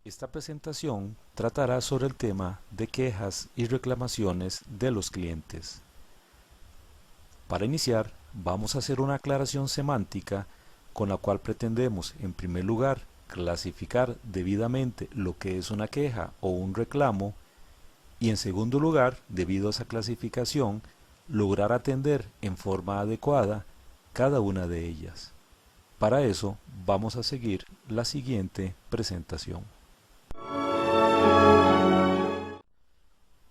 Esta presentación tratará sobre el tema de quejas y reclamaciones de los clientes. Para iniciar, vamos a hacer una aclaración semántica con la cual pretendemos, en primer lugar, clasificar debidamente lo que es una queja o un reclamo y, en segundo lugar, debido a esa clasificación, lograr atender en forma adecuada cada una de ellas. Para eso, vamos a seguir la siguiente presentación.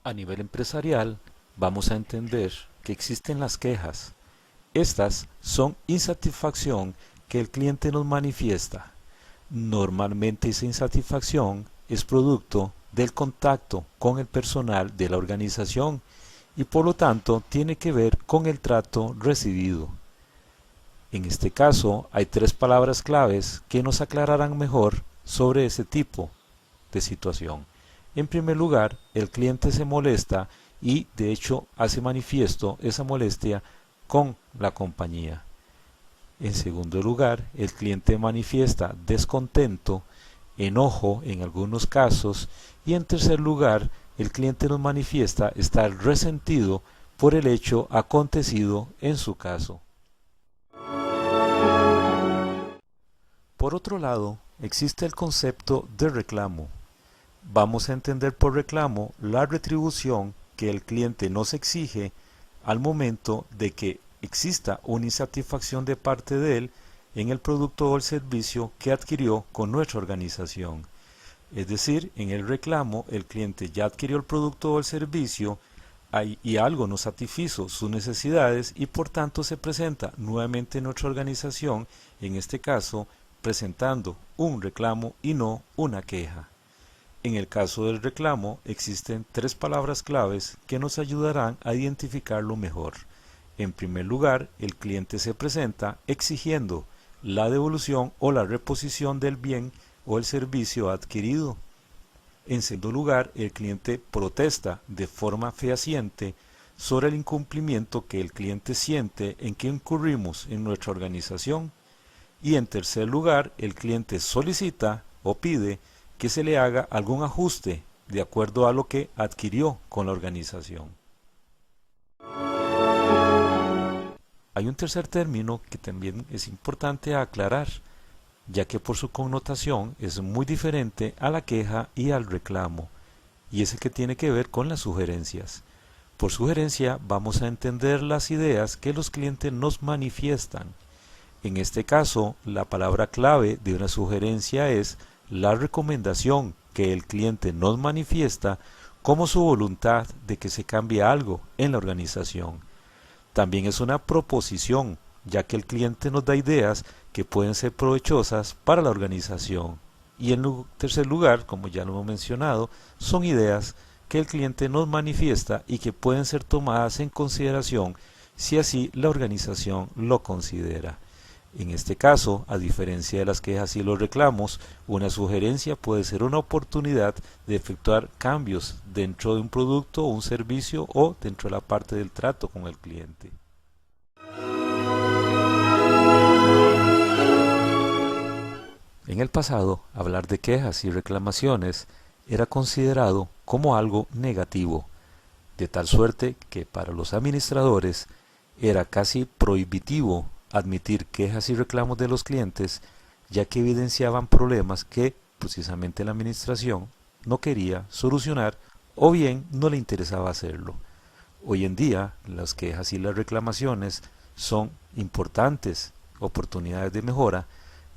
A nivel empresarial, vamos a entender que existen las quejas. Estas son insatisfacción que el cliente nos manifiesta. Normalmente esa insatisfacción es producto del contacto con el personal de la organización y por lo tanto tiene que ver con el trato recibido. En este caso hay tres palabras claves que nos aclararán mejor sobre ese tipo de situación. En primer lugar, el cliente se molesta y de hecho hace manifiesto esa molestia con la compañía. En segundo lugar, el cliente manifiesta descontento, enojo en algunos casos y en tercer lugar, el cliente nos manifiesta estar resentido por el hecho acontecido en su caso. Por otro lado, existe el concepto de reclamo. Vamos a entender por reclamo la retribución que el cliente nos exige al momento de que exista una insatisfacción de parte de él en el producto o el servicio que adquirió con nuestra organización. Es decir, en el reclamo el cliente ya adquirió el producto o el servicio y algo no satisfizo sus necesidades y por tanto se presenta nuevamente en nuestra organización, en este caso presentando un reclamo y no una queja. En el caso del reclamo existen tres palabras claves que nos ayudarán a identificarlo mejor. En primer lugar, el cliente se presenta exigiendo la devolución o la reposición del bien o el servicio adquirido. En segundo lugar, el cliente protesta de forma fehaciente sobre el incumplimiento que el cliente siente en que incurrimos en nuestra organización. Y en tercer lugar, el cliente solicita o pide que se le haga algún ajuste de acuerdo a lo que adquirió con la organización. Hay un tercer término que también es importante aclarar, ya que por su connotación es muy diferente a la queja y al reclamo, y es el que tiene que ver con las sugerencias. Por sugerencia vamos a entender las ideas que los clientes nos manifiestan. En este caso, la palabra clave de una sugerencia es la recomendación que el cliente nos manifiesta como su voluntad de que se cambie algo en la organización. También es una proposición, ya que el cliente nos da ideas que pueden ser provechosas para la organización. Y en tercer lugar, como ya lo hemos mencionado, son ideas que el cliente nos manifiesta y que pueden ser tomadas en consideración si así la organización lo considera. En este caso, a diferencia de las quejas y los reclamos, una sugerencia puede ser una oportunidad de efectuar cambios dentro de un producto o un servicio o dentro de la parte del trato con el cliente. En el pasado, hablar de quejas y reclamaciones era considerado como algo negativo, de tal suerte que para los administradores era casi prohibitivo admitir quejas y reclamos de los clientes, ya que evidenciaban problemas que precisamente la administración no quería solucionar o bien no le interesaba hacerlo. Hoy en día las quejas y las reclamaciones son importantes oportunidades de mejora,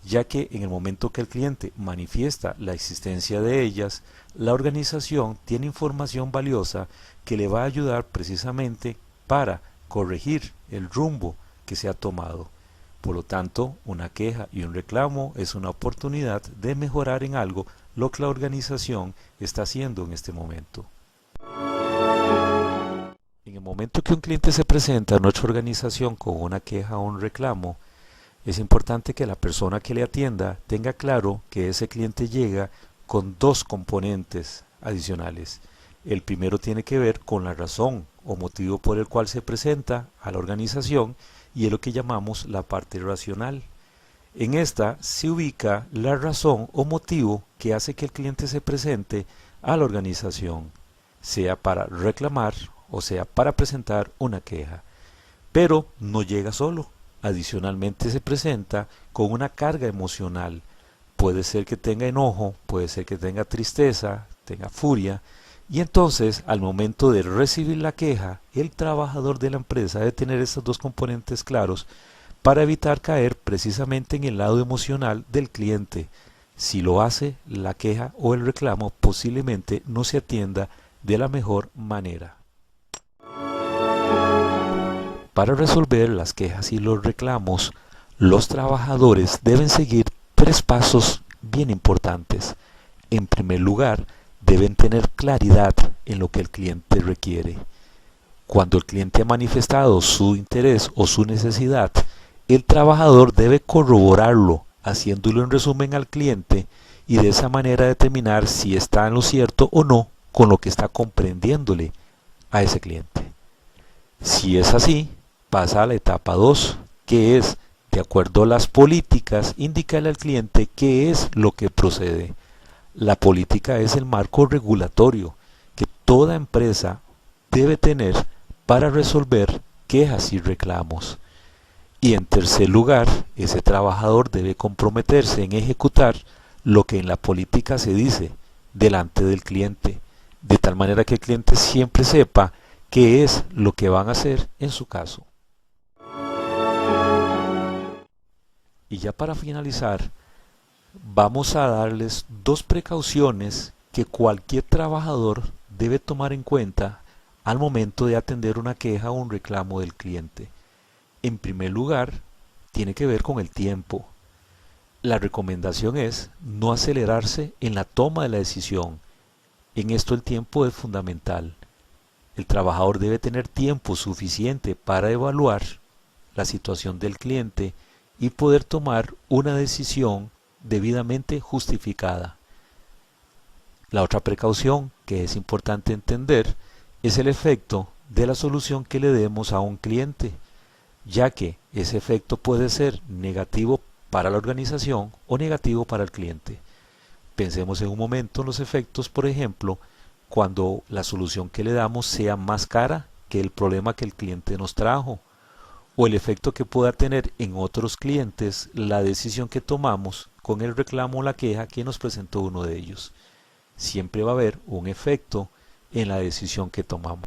ya que en el momento que el cliente manifiesta la existencia de ellas, la organización tiene información valiosa que le va a ayudar precisamente para corregir el rumbo que se ha tomado. Por lo tanto, una queja y un reclamo es una oportunidad de mejorar en algo lo que la organización está haciendo en este momento. En el momento que un cliente se presenta a nuestra organización con una queja o un reclamo, es importante que la persona que le atienda tenga claro que ese cliente llega con dos componentes adicionales. El primero tiene que ver con la razón o motivo por el cual se presenta a la organización y es lo que llamamos la parte racional. En esta se ubica la razón o motivo que hace que el cliente se presente a la organización, sea para reclamar o sea para presentar una queja. Pero no llega solo, adicionalmente se presenta con una carga emocional. Puede ser que tenga enojo, puede ser que tenga tristeza, tenga furia, y entonces al momento de recibir la queja, el trabajador de la empresa debe tener estos dos componentes claros para evitar caer precisamente en el lado emocional del cliente. Si lo hace, la queja o el reclamo posiblemente no se atienda de la mejor manera. Para resolver las quejas y los reclamos, los trabajadores deben seguir tres pasos bien importantes. En primer lugar, deben tener claridad en lo que el cliente requiere. Cuando el cliente ha manifestado su interés o su necesidad, el trabajador debe corroborarlo, haciéndolo en resumen al cliente y de esa manera determinar si está en lo cierto o no con lo que está comprendiéndole a ese cliente. Si es así, pasa a la etapa 2, que es, de acuerdo a las políticas, indicarle al cliente qué es lo que procede. La política es el marco regulatorio que toda empresa debe tener para resolver quejas y reclamos. Y en tercer lugar, ese trabajador debe comprometerse en ejecutar lo que en la política se dice delante del cliente, de tal manera que el cliente siempre sepa qué es lo que van a hacer en su caso. Y ya para finalizar, vamos a darles dos precauciones que cualquier trabajador debe tomar en cuenta al momento de atender una queja o un reclamo del cliente. En primer lugar, tiene que ver con el tiempo. La recomendación es no acelerarse en la toma de la decisión. En esto el tiempo es fundamental. El trabajador debe tener tiempo suficiente para evaluar la situación del cliente y poder tomar una decisión debidamente justificada. La otra precaución que es importante entender es el efecto de la solución que le demos a un cliente, ya que ese efecto puede ser negativo para la organización o negativo para el cliente. Pensemos en un momento en los efectos, por ejemplo, cuando la solución que le damos sea más cara que el problema que el cliente nos trajo, o el efecto que pueda tener en otros clientes la decisión que tomamos con el reclamo o la queja que nos presentó uno de ellos. Siempre va a haber un efecto en la decisión que tomamos.